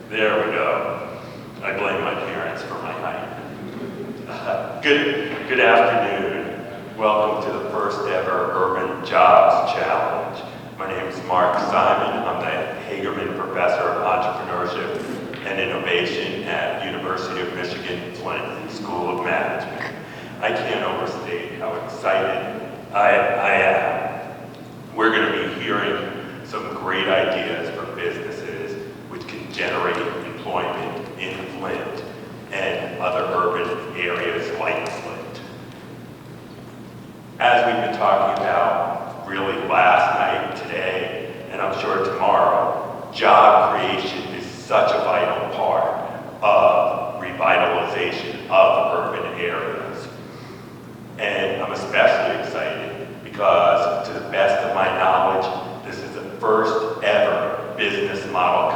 There we go. I blame my parents for my height. Good afternoon. Welcome to the first ever Urban Jobs Challenge. My name is Mark Simon. I'm the Hagerman Professor of Entrepreneurship and Innovation at University of Michigan Flint School of Management. I can't overstate how excited I am. We're going to be hearing some great ideas for businesses which can generate employment in Flint and other urban areas like Flint. As we've been talking about really last night, today, and I'm sure tomorrow, job creation is such a vital part of revitalization of urban areas. And I'm especially excited because, to the best of my knowledge, this is the first ever business model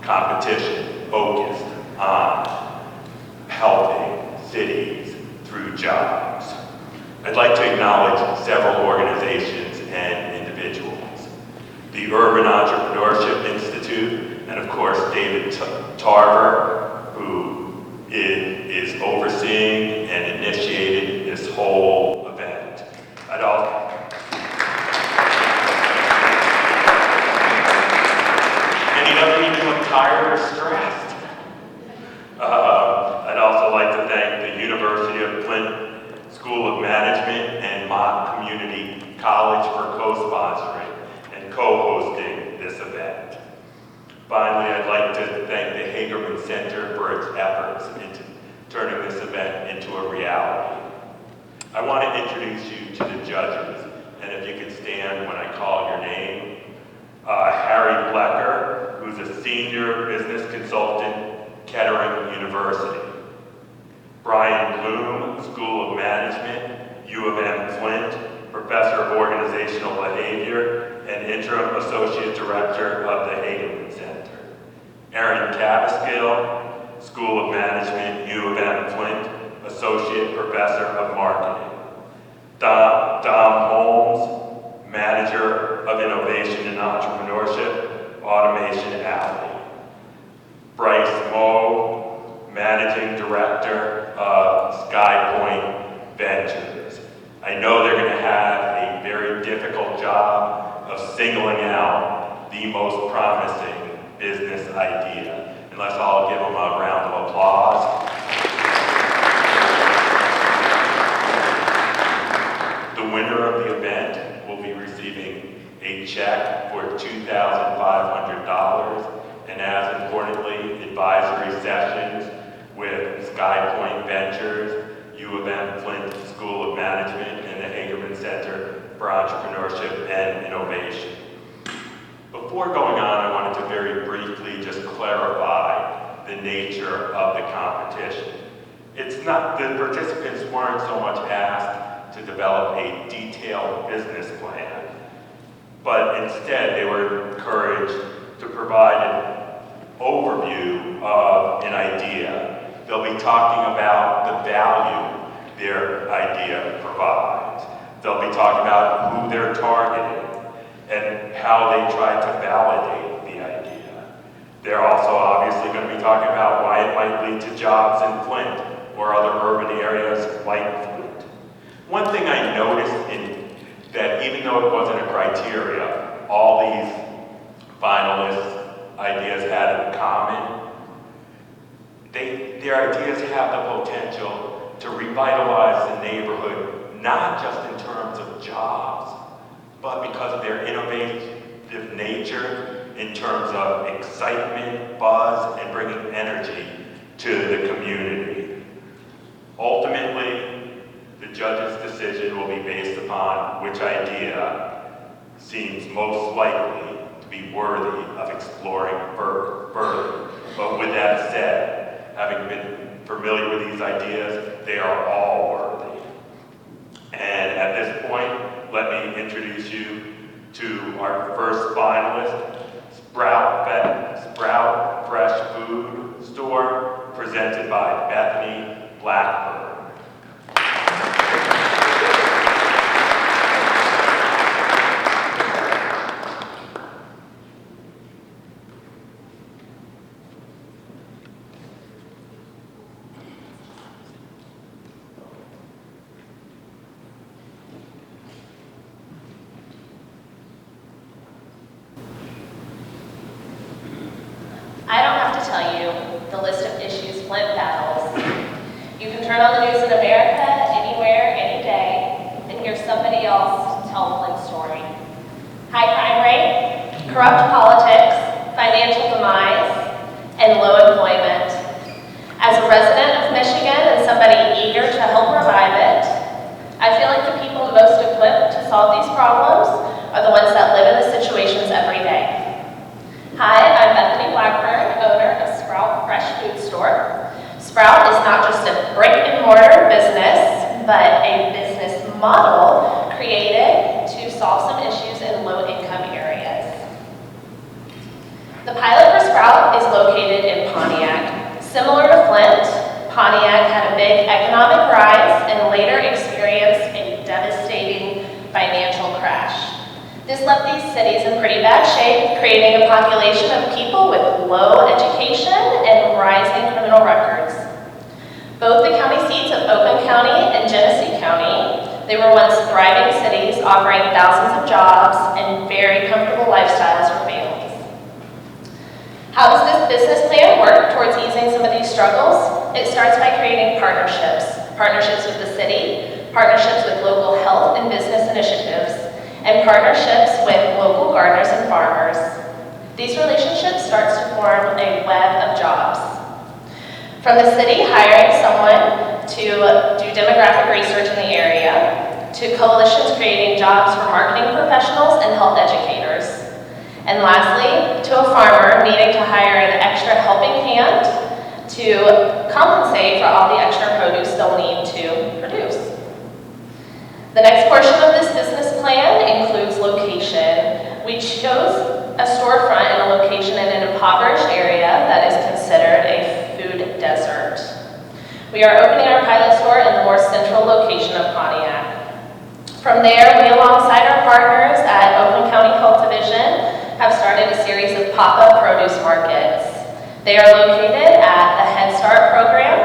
competition focused on helping cities through jobs. I'd like to acknowledge several organizations and individuals. The Urban Entrepreneurship Institute, and of course David Tarver, who is overseeing and initiated this whole event. Any of you look tired or stressed? I'd also like to thank the University of Flint School of Management and Mott Community College for co-sponsoring and co-hosting this event. Finally, I'd like to thank the Hagerman Center for its efforts into turning this event into a reality. I want to introduce you to the judges, and if you could stand when I call your name. Harry Blecker, who's a senior business consultant, Kettering University. Brian Bloom, School of Management, U of M Flint, Professor of Organizational Behavior, and Interim Associate Director of the Hagerman Center. Aaron Cabaskill, School of Management, U of M Flint, Associate Professor of Marketing. Dom Holmes, Manager of Innovation and Entrepreneurship, Automation Alley. Bryce Moe, Managing Director of SkyPoint Ventures. I know they're going to have a very difficult job of singling out the most promising business idea. And let's all give them a round of applause. The winner of the event will be receiving a check for $2,500 and, as importantly, advisory sessions with SkyPoint Ventures, U of M Flint School of Management, and the Hagerman Center for Entrepreneurship and Innovation. Before going on, I wanted to very briefly just clarify the nature of the competition. It's not, the participants weren't so much asked to develop a detailed business plan, but instead they were encouraged to provide an overview of an idea. They'll be talking about the value their idea provides. They'll be talking about who they're targeting and how they try to validate the idea. They're also obviously going to be talking about why it might lead to jobs in Flint or other urban areas like Flint. One thing I noticed that even though it wasn't a criteria, all these finalists' ideas had in common. Their ideas have the potential to revitalize the neighborhood, not just in terms of jobs, but because of their innovative nature, in terms of excitement, buzz, and bringing energy to the community. Ultimately, the judge's decision will be based upon which idea seems most likely to be worthy of exploring further. But with that said, having been familiar with these ideas, they are all worthy. And at this point, let me introduce you to our first finalist, Sprout Fresh Food Store, presented by Bethany Blackburn. the list of issues Flint battles. You can turn on the news in America, anywhere, any day, and hear somebody else tell Flint's story. High crime rate, corrupt politics, financial demise, and low employment. As a resident of Michigan and somebody eager to help revive it, I feel like the people most equipped to solve these problems are the ones that live in the situations every day. Hi, I'm Bethany Blackburn, owner of Sprout Fresh Food Store. Sprout is not just a brick and mortar business, but a business model created to solve some issues in low-income areas. The pilot for Sprout is located in Pontiac. Similar to Flint, Pontiac had a big economic rise and later experienced a devastating financial crash. This left these cities in pretty bad shape, creating a population of people with low education and rising criminal records. Both the county seats of Oakland County and Genesee County, they were once thriving cities offering thousands of jobs and very comfortable lifestyles for families. How does this business plan work towards easing some of these struggles? It starts by creating partnerships. Partnerships with the city, partnerships with local health and business initiatives, and partnerships with local gardeners and farmers. These relationships start to form a web of jobs. From the city hiring someone to do demographic research in the area, to coalitions creating jobs for marketing professionals and health educators. And lastly, to a farmer needing to hire an extra helping hand to compensate for all the extra produce they'll need to produce. The next portion of this business plan includes location. We chose a storefront in a location in an impoverished area that is considered a food desert. We are opening our pilot store in the more central location of Pontiac. From there, we, alongside our partners at Oakland County Health Division, have started a series of pop-up produce markets. They are located at the Head Start program,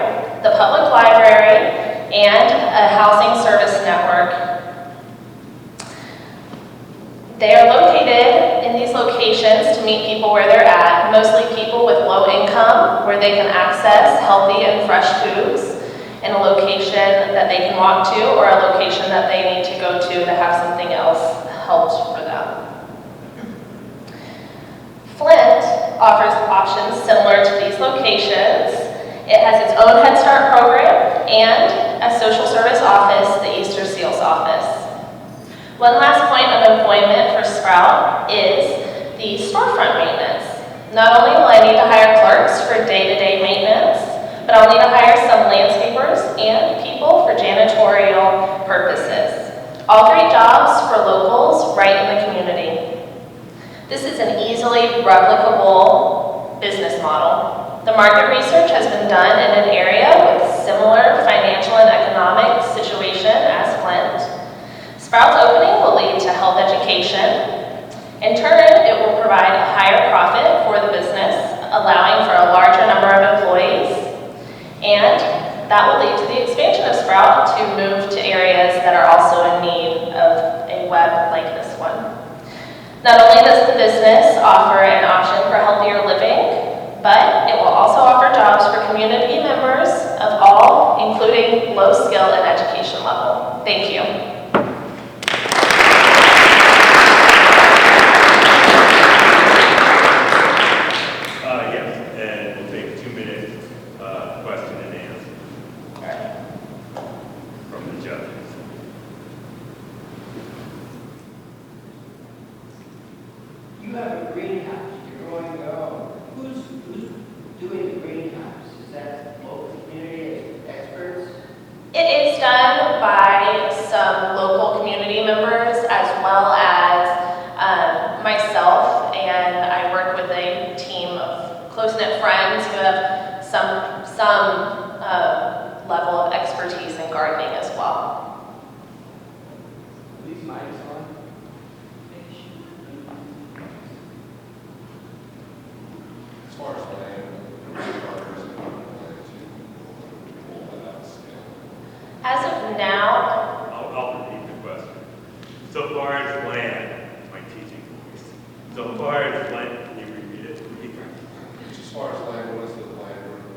the public library, and a housing service network. They are located in these locations to meet people where they're at, mostly people with low income, where they can access healthy and fresh foods in a location that they can walk to or a location that they need to go to have something else helped for them. Flint offers options similar to these locations. It has its own Head Start program and a social service office, the Easter Seals office. One last point of employment for Sprout is the storefront maintenance. Not only will I need to hire clerks for day-to-day maintenance, but I'll need to hire some landscapers and people for janitorial purposes. All great jobs for locals right in the community. This is an easily replicable business model. The market research has been done in an area with similar financial and economic situation as Flint. Sprout's opening will lead to health education. In turn, it will provide a higher profit for the business, allowing for a larger number of employees. And that will lead to the expansion of Sprout to move to areas that are also in need of a web like this one. Not only does the business offer an option for healthier living, but it will also offer jobs for community members of all, including low skill and education level. Thank you. Yes, and we'll take a 2-minute question and answer from the judges. You have a greenhouse. You're going, who's doing the greenhouse? Is that local community experts? It is done by some local community members as well as myself, and I work with a team of close-knit friends who have some level of expertise in gardening as well. These mics on? As far as land, gardeners and land to pull that out of scale. As of now, I'll repeat the question. So far as land, my teaching voice. So far as land, can you repeat it? As far as land, what is the land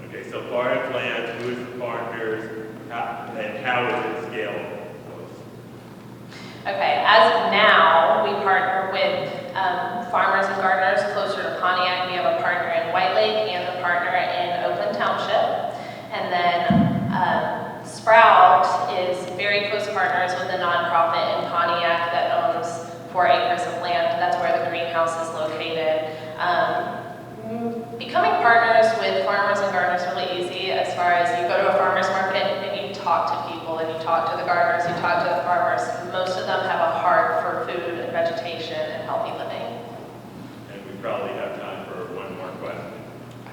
Okay, so part of plans, who's the partners, and how is it scalable? Okay, as of now, we partner with farmers and gardeners closer to Pontiac. We have a partner in White Lake and a partner in Oakland Township. And then Sprout is very close partners with a nonprofit in Pontiac that owns 4 acres of land. That's where the greenhouse is located. Becoming partners with farmers and gardeners is really easy as far as you go to a farmer's market and you talk to people and you talk to the gardeners, you talk to the farmers. Most of them have a heart for food and vegetation and healthy living. And we probably have time for one more question.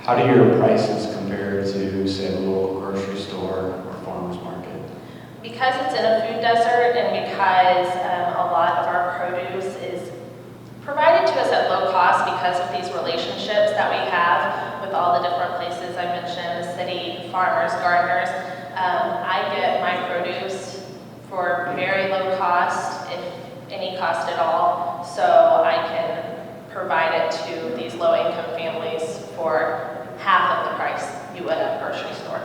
How do your prices compare to, say, a local grocery store or farmer's market? Because it's in a food desert and because a lot of our produce is provided to us at low cost because of these relationships that we have with all the different places I mentioned, the city, farmers, gardeners. I get my produce for very low cost, if any cost at all, so I can provide it to these low-income families for half of the price you would at a grocery store.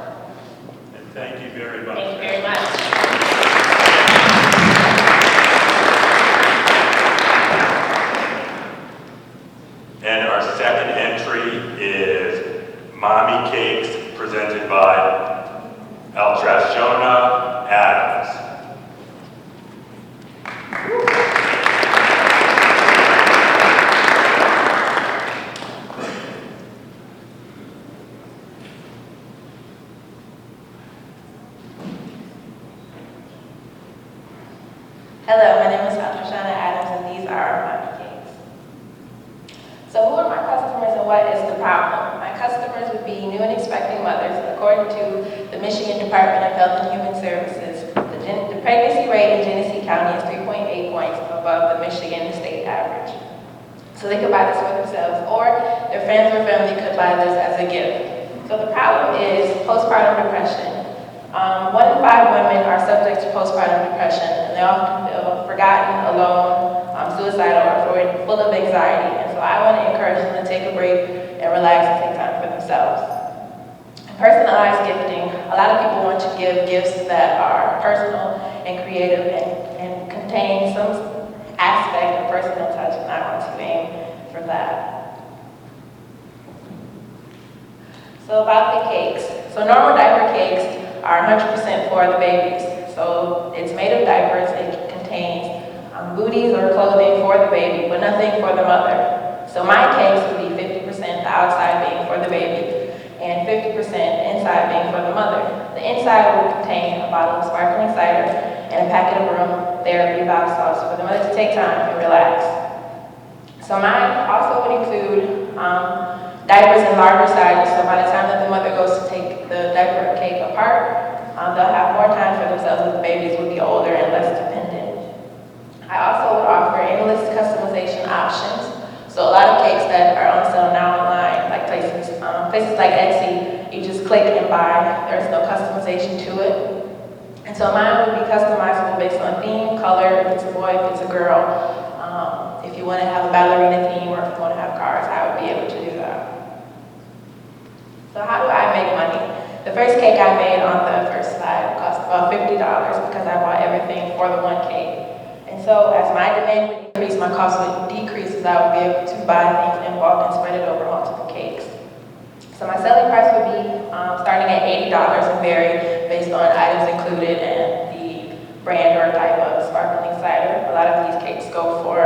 And thank you very much. Thank you very much. And our second entry is Mommy Cakes, presented by Eltrashona Adams. Hello, my name is Eltrashona Adams, and these are my cakes. So who are my customers and what is the problem? My customers would be new and expecting mothers. According to the Michigan Department of Health and Human Services, the pregnancy rate in Genesee County is 3.8 points above the Michigan state average. So they could buy this for themselves, or their friends or family could buy this as a gift. So the problem is postpartum depression. 1 in 5 women are subject to postpartum depression, and they often feel forgotten, alone, suicidal, or full of anxiety. And so I want to encourage them to take a break and relax and take time for themselves. Personalized gifting. A lot of people want to give gifts that are personal and creative and contain some aspect of personal touch, and I want to aim for that. So about the cakes. So normal diaper cakes are 100% for the babies. So it's made of diapers. It contains booties or clothing for the baby, but nothing for the mother. So my cakes would be 50% the outside being for the baby and 50% inside being for the mother. The inside will contain a bottle of sparkling cider and a packet of aromatherapy bath salts for the mother to take time and relax. So mine also would include diapers in larger sizes, so by the time that the mother goes to take the diaper cake apart, they'll have more time for themselves as the babies will be older and less dependent. I also would offer endless customization options. So a lot of cakes that are on sale now online, like places like Etsy, you just click and buy. There's no customization to it. And so mine would be customizable based on theme, color, if it's a boy, if it's a girl. If you want to have a ballerina theme or if you want to have cars, I would be able to do that. So how do I make money? The first cake I made on the first slide cost about $50 because I bought everything for the one cake. And so as my demand would increase, my cost would decrease as I would be able to buy things in bulk and spread it over multiple cakes. So my selling price would be starting at $80 and vary based on items included and the brand or type of sparkling cider. A lot of these cakes go for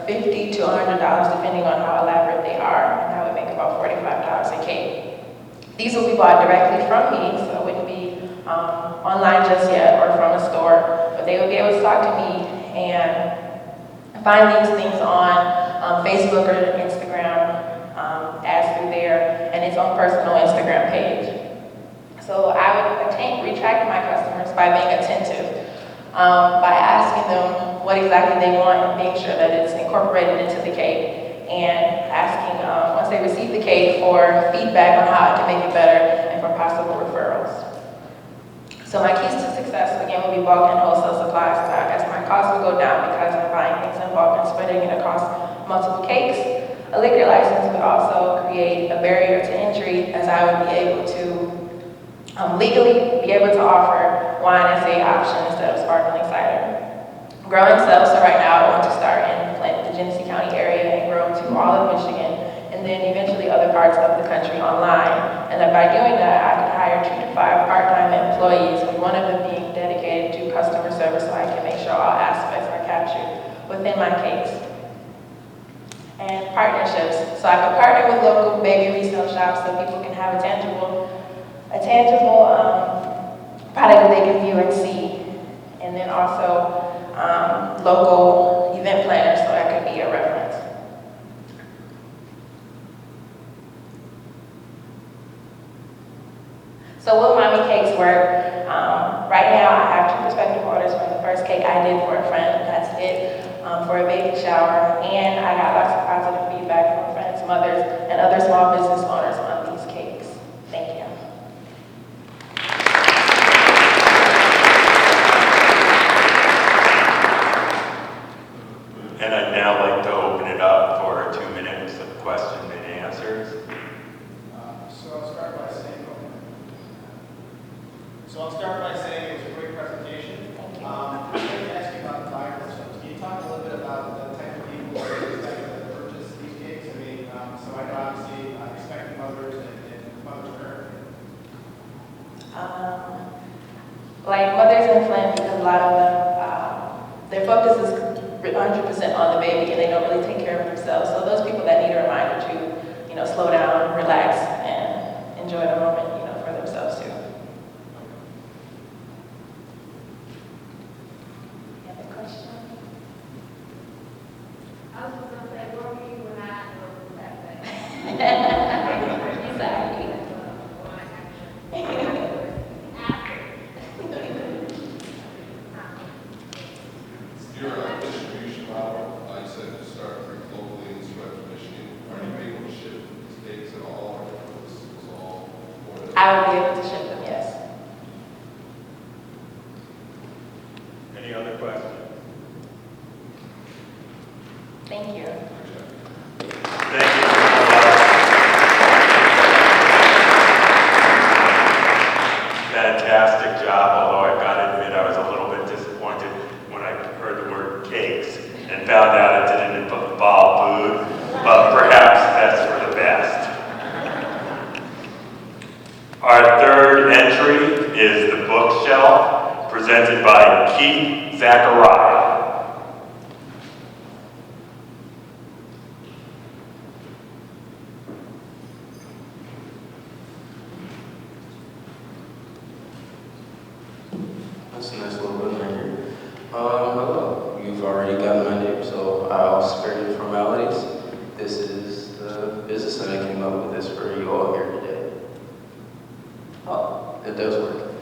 $50 to $100 depending on how elaborate they are, and I would make about $45 a cake. These will be bought directly from me, so it wouldn't be online just yet or from a store, but they would be able to talk to me and find these things on Facebook or Instagram, ads through there, and its own personal Instagram page. So I would retract my customers by being attentive, by asking them what exactly they want and being sure that it's incorporated into the cake, and asking, once they receive the cake, for feedback on how I can make it better and for possible referrals. So my keys to success, again, will be bulk and wholesale supplies, as my costs will go down because I'm buying things in bulk and spreading it across multiple cakes. A liquor license would also create a barrier to entry, as I would be able to legally be able to offer wine and say option instead of sparkling cider. Growing sales, so right now I want to start in Flint, the Genesee County area, and grow to all of Michigan, and then eventually other parts of the country online. And that by doing that, I could hire 2 to 5 part-time employees, with one of them being dedicated to customer service, so I can make sure all aspects are captured within my case. And partnerships, so I could partner with local baby resale shops so people can have a tangible product that they can view and see. And then also local event planners, so I could be a reference. So will Mommy Cakes work? Right now I have 2 prospective orders from the first cake I did for a friend. That's it, for a baby shower. And I got lots of positive feedback from friends, mothers, and other small business owners on these cakes. Thank you. And I'd now like to open it up for 2 minutes of question and answers. So I'll start by saying it was a great presentation. Thank you. I'd like to ask you about the buyer personas. Can you talk a little bit about the type of people who are expecting to purchase these cakes? I mean, so I know obviously expecting mothers and mothers currently. Like mothers in Flint, because a lot of them, their focus is 100% on the baby, and they don't really take care of themselves. So those people that need a reminder to, slow down, relax, and enjoy the moment, for themselves too. You have a question? I was just gonna say, where were you when I was that day? Exactly. Your distribution model, you said to start locally in Swift, Michigan. Are you able to ship these cakes at all, or is this all? I would be able to ship them, yes. Any other questions? Thank you. Thank you. Fantastic job, although I've got to admit I was a little bit disappointed when I heard the word cakes and found out it didn't involve food, but perhaps that's for the best. Our third entry is The Bookshelf, presented by Keith Zachariah. That's a nice little button right here. Hello. You've already gotten my name, so I'll spare you the formalities. This is the business that I came up with this for you all here today. Oh, it does work.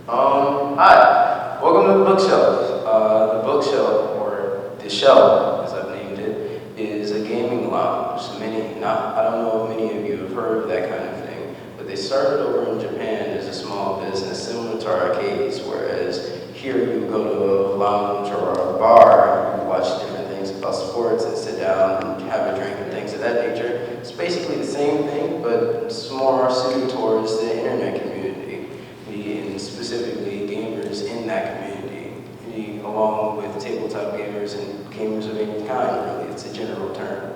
Hi. Welcome to the Bookshelf. The Bookshelf, or the Shelf, as I've named it, is a gaming lounge. I don't know if many of you have heard of that kind of thing, but they started over in Japan as a small business similar to arcades, whereas here you go to a lounge or a bar, and you watch different things about sports and sit down and have a drink and things of that nature. It's basically the same thing, but it's more suited towards the internet community, and specifically gamers in that community, along with tabletop gamers and gamers of any kind, really. It's a general term.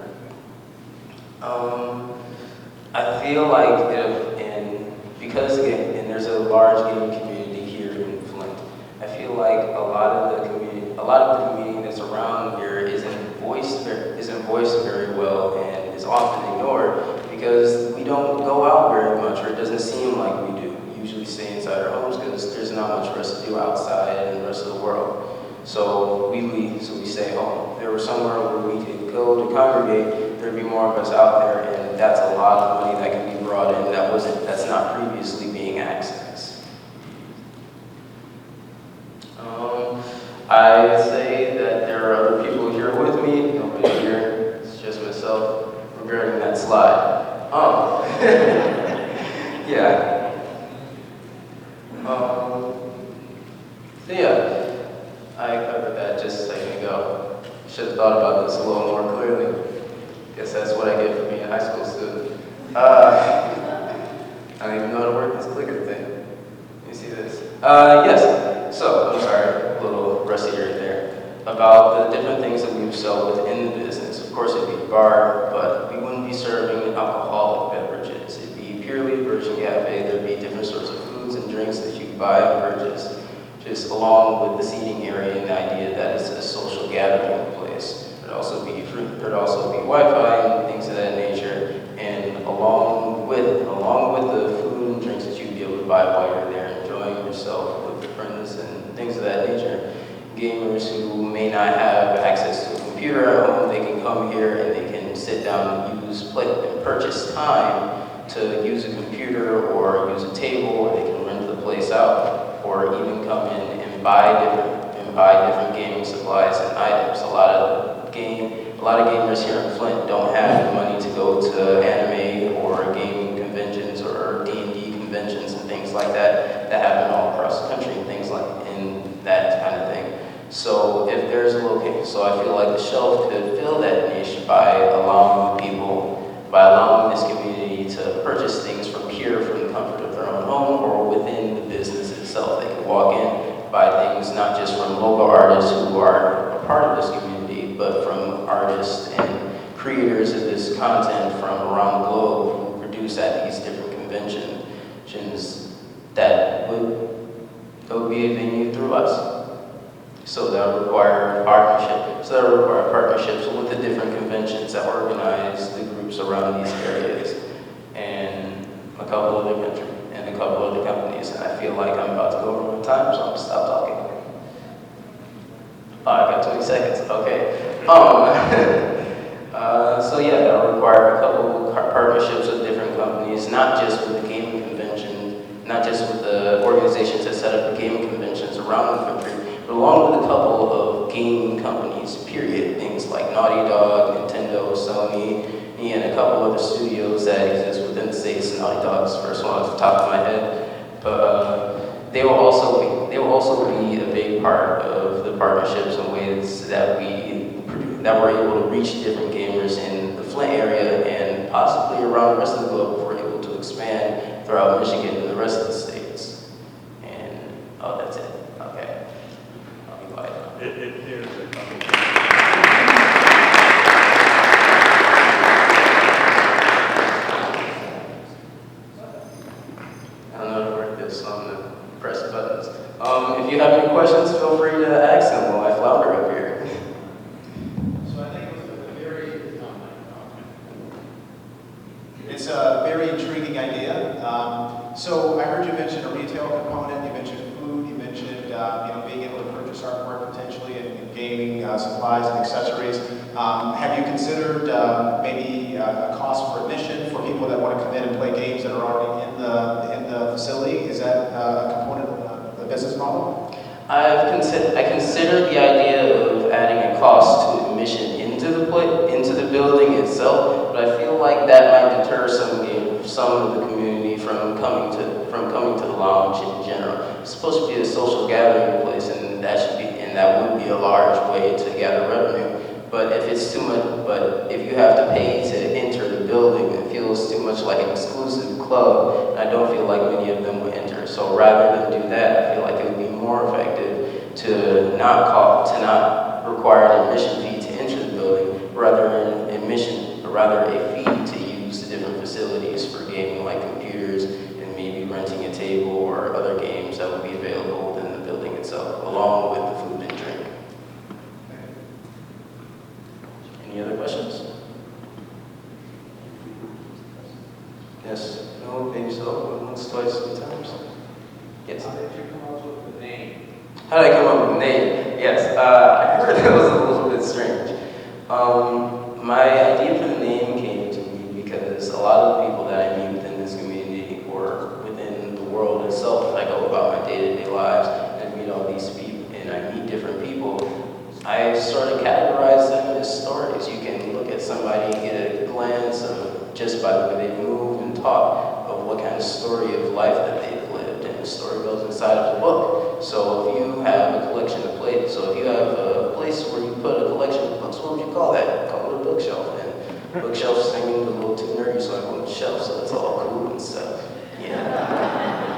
I feel like because again, there's a large gaming community here in Flint, I feel like a lot of the community that's around here isn't voiced very well and is often ignored because we don't go out very much, or it doesn't seem like we do. We usually stay inside our homes because there's not much for us to do outside in the rest of the world. So we stay home. If there was somewhere where we could go to congregate, there'd be more of us out there, and that's a lot of money that can be brought in that's not previously being accessed. I say that there are other people here with me. Nobody here. It's just myself regarding that slide. Yeah. So yeah, I covered that just a second ago. Should have thought about this a little more clearly. Guess that's what I get for being a high school student. I don't even know how to work this clicker thing. Yes. So, I'm sorry, a little rusty right there. About the different things that we would sell within the business. Of course, it'd be a bar, but we wouldn't be serving alcoholic beverages. It'd be purely a virgin cafe. There'd be different sorts of foods and drinks that you could buy and purchase, just along with the seating area and the idea that it's a social gathering place. There'd also be Wi-Fi and things of that nature. And along with the food and drinks that you'd be able to buy while you're there, enjoying yourself with your friends and things of that nature, gamers who may not have access to a computer at home, they can come here and they can sit down and purchase time to use a computer or use a table, or they can rent the place out, or even come in and buy different gaming supplies and items. A lot of gamers here in Flint don't have the money to go to anime or gaming conventions or D&D conventions and things like that happen all across the country and things like in that kind of thing. So if there's a location, so I feel like the shelf could fill that niche by allowing this community to purchase things from here, from the comfort of their own home or within the business itself. They can walk in, buy things not just from local artists who are a part of this community, but from artists and creators of this content from around the globe who produce at these different conventions that would be a venue through us. So that would require partnerships with the different conventions that organize the groups around these areas and a couple other companies. And I feel like I'm about to go over my time, so I'm gonna stop talking. Oh, I got 20 seconds. Okay. So yeah, that would require a couple partnerships with different companies, not just with the gaming convention, not just with the organizations that set up the gaming conventions around the country, but along with a couple of gaming companies, period. Things like Naughty Dog, Nintendo, Sony, and a couple other studios that exist within the states. Naughty Dog's the first one off the top of my head. But they will also be a big part of the partnerships and ways that we're able to reach different gamers in the Flint area and possibly around the rest of the globe if we're able to expand throughout Michigan and the rest of the states. And, that's it. Okay. I'll be quiet. Here's a couple. I don't know how to work this on the press buttons. If you have any questions, feel free to ask them while I flounder up here. So I think it was a it's a very intriguing idea. So I heard you mention a retail component, you mentioned food, you mentioned being able to purchase artwork potentially and gaming supplies and accessories. Have you considered maybe a cost for admission for people that want to come in and play games that are already in the facility? Is that a component of the business model? I considered the idea of adding a cost to admission into the building itself, but I feel like that might deter some of the community from coming to the lounge in general. It's supposed to be a social gathering place, and that would be a large way to gather revenue. But if it's too much, if you have to pay to enter the building, it feels too much like an exclusive club. I don't feel like many of them would enter. So rather than do that, I feel like it would be more effective to not require an admission fee to enter the building, rather a fee to use the different facilities for gaming, like computers and maybe renting a table or other games that would be available within the building itself, along with the food and drink. Any other questions? Yes. No, maybe so. Once, twice, 3 times. Yes. How did you come up with the name? How did I come up with the name? Yes, I heard that was a little bit strange. My idea for the name came to me because a lot of the people that I meet within this community or within the world itself, I go about my day-to-day lives and meet all these people and I meet different people, I sort of categorize them as stories. You can look at somebody and get a glance of just by the way they move and talk of what kind of story of life that they've lived, and the story goes inside of the book. So if you have a collection of plates, so if you have a place where you put a collection of books, what would you call that? Call it a bookshelf. And bookshelf's thing is a little too nerdy, so I put a shelf, so it's all cool and stuff. Yeah.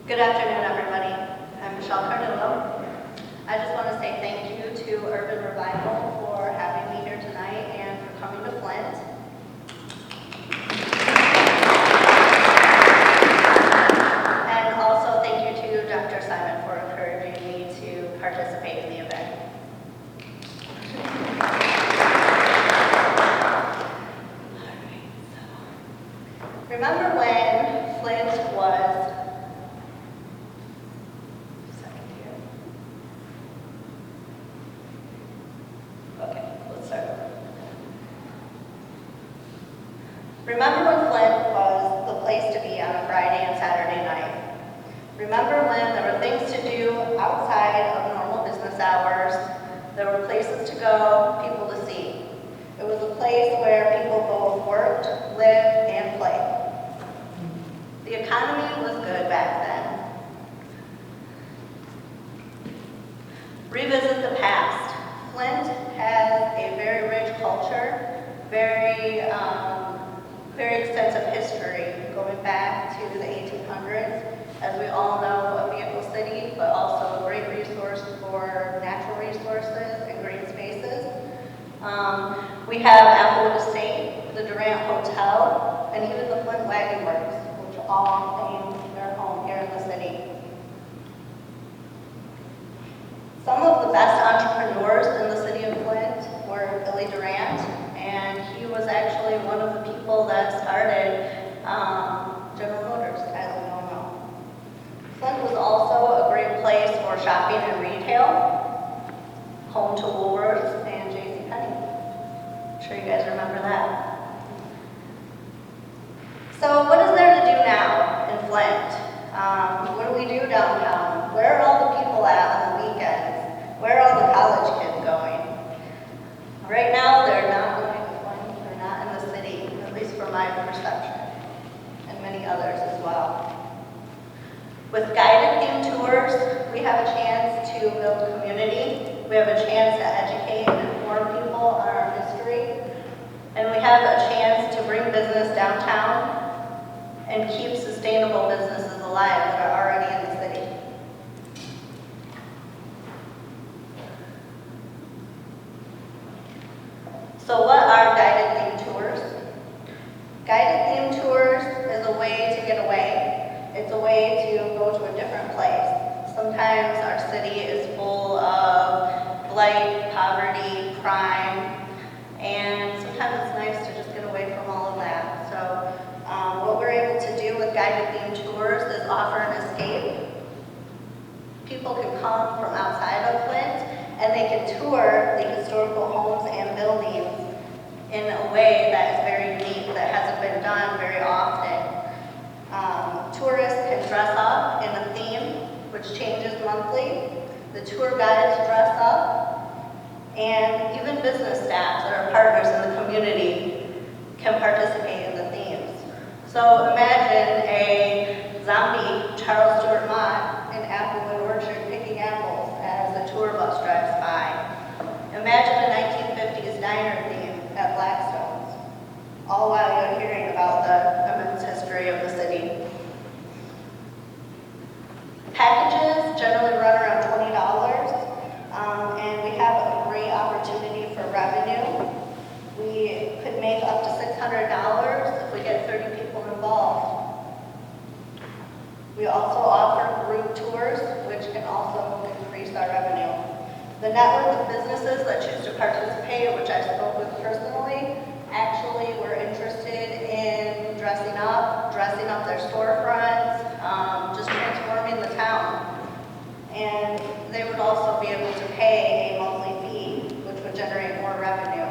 Good afternoon, everybody. I'm Michelle Cardillo. I just want to say thank you to Urban Revival for having me here tonight and for coming to Flint. And also thank you to Dr. Simon for encouraging me to participate in the event. Remember when Flint was Remember when Flint was the place to be on a Friday and Saturday night? Remember when there were things to do outside of normal business hours? There were places to go, people to see. It was a place where people both worked, lived, and played. The economy was good back then. Revisit the past. Flint has a very rich culture, very extensive history going back to the 1800s. As we all know, a vehicle city, but also a great resource for natural resources and green spaces. We have Applewood Estate, the Durant Hotel, and even the Flint Wagon Works, which all claim their home here in the city. Some of the best entrepreneurs in the city of Flint were Billy Durant, and he was actually one of the people that started General Motors, as we all know. Flint was also a great place for shopping and retail, home to Woolworths and JCPenney. I'm sure you guys remember that. So what is there to do now in Flint? What do we do downtown? Where are all the people at on the weekends? Where are all the college kids going? Right now, they're not going to Flint. They're not in the city, at least from my perception, and many others as well. With guided theme tours, we have a chance to build community. We have a chance to educate and inform people on our history. And we have a chance to bring business downtown and keep sustainable businesses alive that are already in the city. So what are guided theme tours? Guided theme tours is a way to get away. It's a way to go to a different place. Sometimes our city is full of blight, poverty, crime, and sometimes it's nice to just get away from all of that. So what we're able to do with guided theme tours is offer an escape. People can come from outside of Flint and they can tour the historical homes and buildings in a way that is very unique, that hasn't been done very often. Tourists can dress up in a theme, which changes monthly. The tour guides dress up, and even business staff that are partners in the community can participate in the themes. So imagine a zombie Charles Stewart Mott in Applewood Orchard picking apples as the tour bus drives by. Imagine a 1950s diner theme at Blackstone's, all while you're hearing about the immense history of the city. Packages generally run around $20, and we have a great opportunity for revenue. We could make up to $600 if we get 30 people involved. We also offer group tours, which can also increase our revenue. The network of businesses that choose to participate, which I spoke with personally, actually were interested in dressing up their storefronts, just transforming the town. And they would also be able to pay a monthly fee, which would generate more revenue.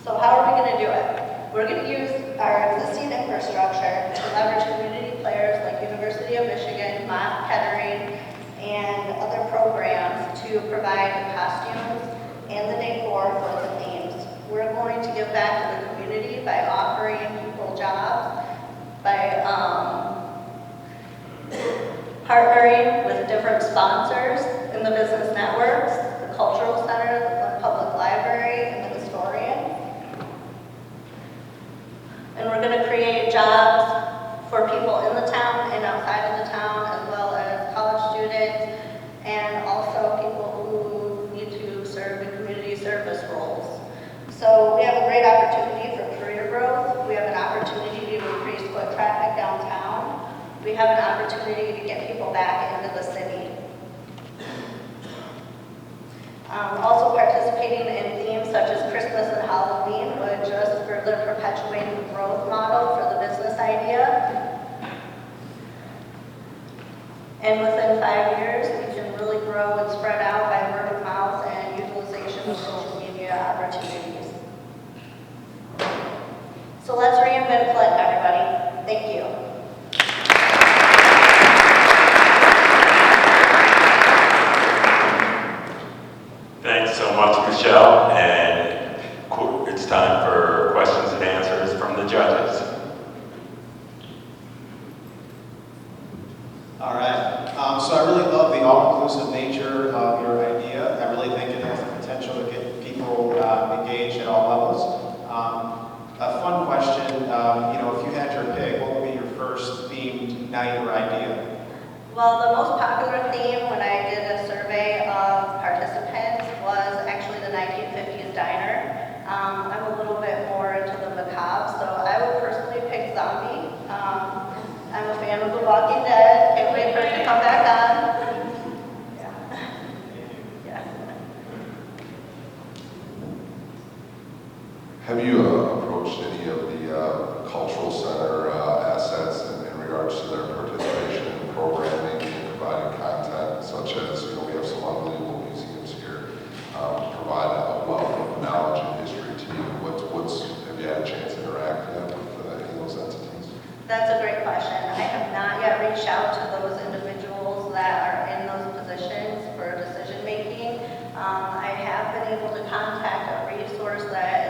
So how are we going to do it? We're going to use our existing infrastructure to leverage community players like University of Michigan, Mott, Kettering, and other programs to provide the costumes and the decor for the themes. We're going to give back to the community by offering people jobs, by partnering with different sponsors in the business networks, the Cultural Center, the Public Library, and the Historian. we have an opportunity to get people back into the city. Also participating in themes such as Christmas and Halloween would just further perpetuate the growth model for the business idea. And within 5 years, we can really grow and spread out by word of mouth and utilization of social media opportunities. So let's reinvent Flint, everybody. Thank you. Thanks so much, Michelle. And it's time for questions and answers from the judges. All right. So I really love the all-inclusive nature of your idea. I really think it has the potential to get people engaged at all levels. A fun question, if you had your pick, what would be your first themed night or idea? Well, the most popular theme when I did a survey of participants was actually the 1950s diner. I'm a little bit more into the macabre, so I would personally pick zombie. I'm a fan of The Walking Dead. Can't wait for it to come back on. Yeah. Have you approached any of the cultural center assets in regards to their participation in programming and providing content, such as, we have some unbelievable museums here, provide a wealth of knowledge and history to you. Have you had a chance to interact yet with any of those entities? That's a great question. I have not yet reached out to those individuals that are in those positions for decision making. I have been able to contact a resource that is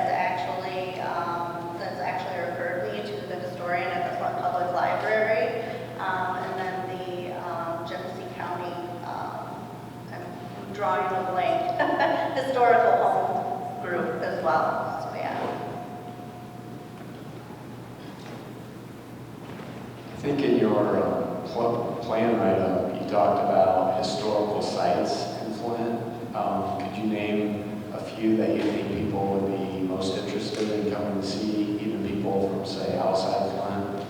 that's actually referred me to the historian at the Flint Public Library, and then the Genesee County, I'm drawing a blank, historical home group as well. So yeah. I think in your plan write-up, you talked about historical sites in Flint. Could you name a few that you think people would be most interested in coming to see, even people from, say, outside Flint?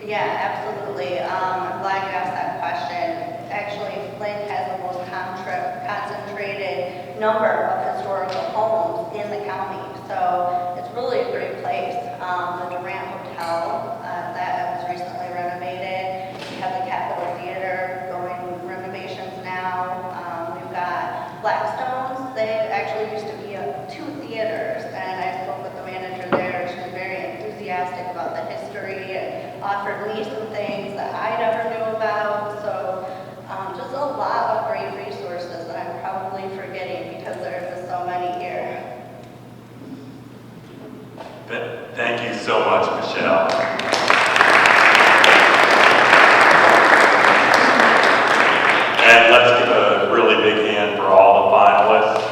Yeah, absolutely. I'm glad you asked that question. Actually, Flint has the most concentrated number of historical homes in the county, so it's really a great place. The Durant Hotel, that was recently renovated. We have the Capitol Theater going renovations now. We've got Blackstone's. They actually used to be 2 theaters, and I spoke with the manager there. She was very enthusiastic about the history and offered me some things that I never knew about. So just a lot of great resources that I'm probably forgetting because there's just so many here. Thank you so much, Michelle. And let's give a really big hand for all the finalists.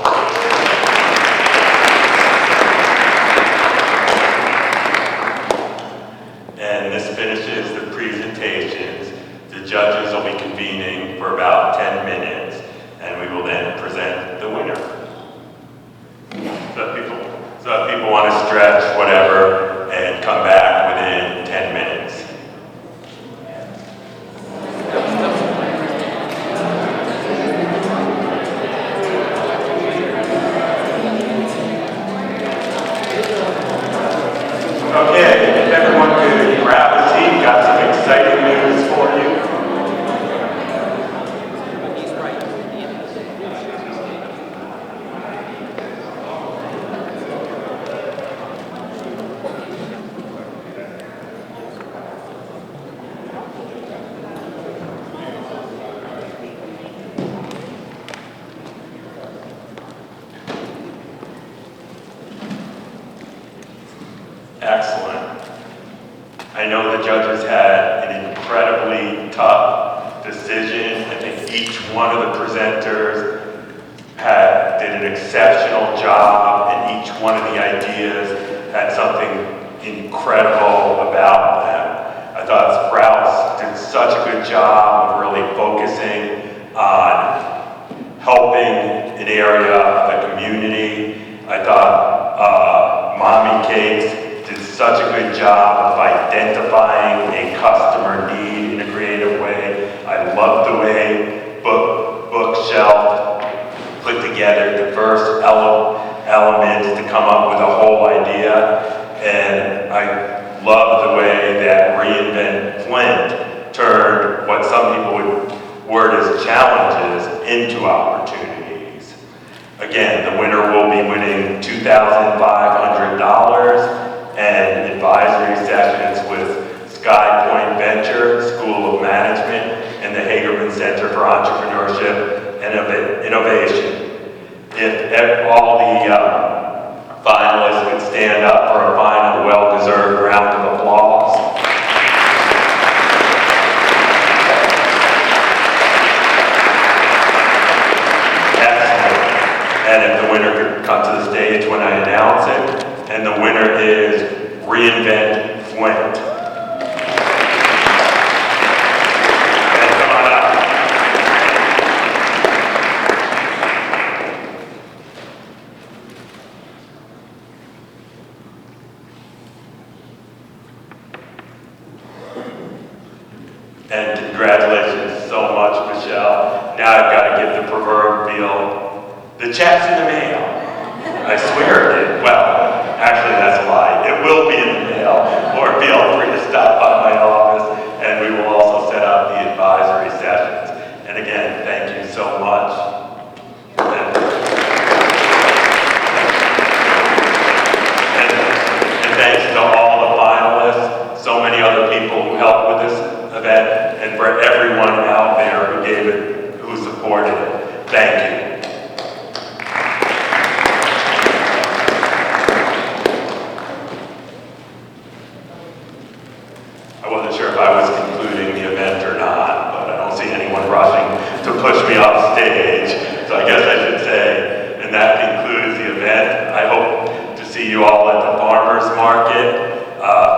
And this finishes the presentations. The judges will be convening for about 10 minutes, and we will then present the winner. So if people want to stretch, whatever, and come back within 10 minutes. Okay, if everyone could grab a seat, got some exciting news for you. Excellent. I know the judges had an incredibly tough decision. I think each one of the presenters did an exceptional job, and each one of the ideas had something incredible about them. I thought Sprouse did such a good job of really focusing on helping an area of the community. I thought Mommy Cakes did such a good job of identifying a customer need in a creative I love the way bookshelf put together the first elements to come up with a whole idea. And I love the way that Reinvent Flint turned what some people would word as challenges into opportunities. Again, the winner will be winning $2,500 and advisory sessions with Sky Point Venture, School of Management, and the Hagerman Center for Entrepreneurship and Innovation. If all the finalists could stand up for a final well-deserved round of applause. And if the winner could come to the stage when I announce it. And the winner is Reinvent Flint. And come on up. And congratulations so much, Michelle. Now I've got to give the proverbial, the check's in the mail. I swear it did. Well, actually that's a lie. It will be in the mail, or feel free to stop by my office, and we will also set up the advisory sessions. And again, thank you so much. And thanks to all the finalists, so many other people who helped with this event, and for everyone out there who gave it, who supported it. Thank you. I wasn't sure if I was concluding the event or not, but I don't see anyone rushing to push me off stage. So I guess I should say, and that concludes the event. I hope to see you all at the farmers market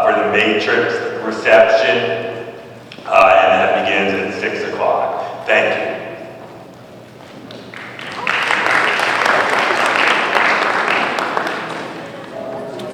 for the Matrix reception, and that begins at 6 o'clock. Thank you.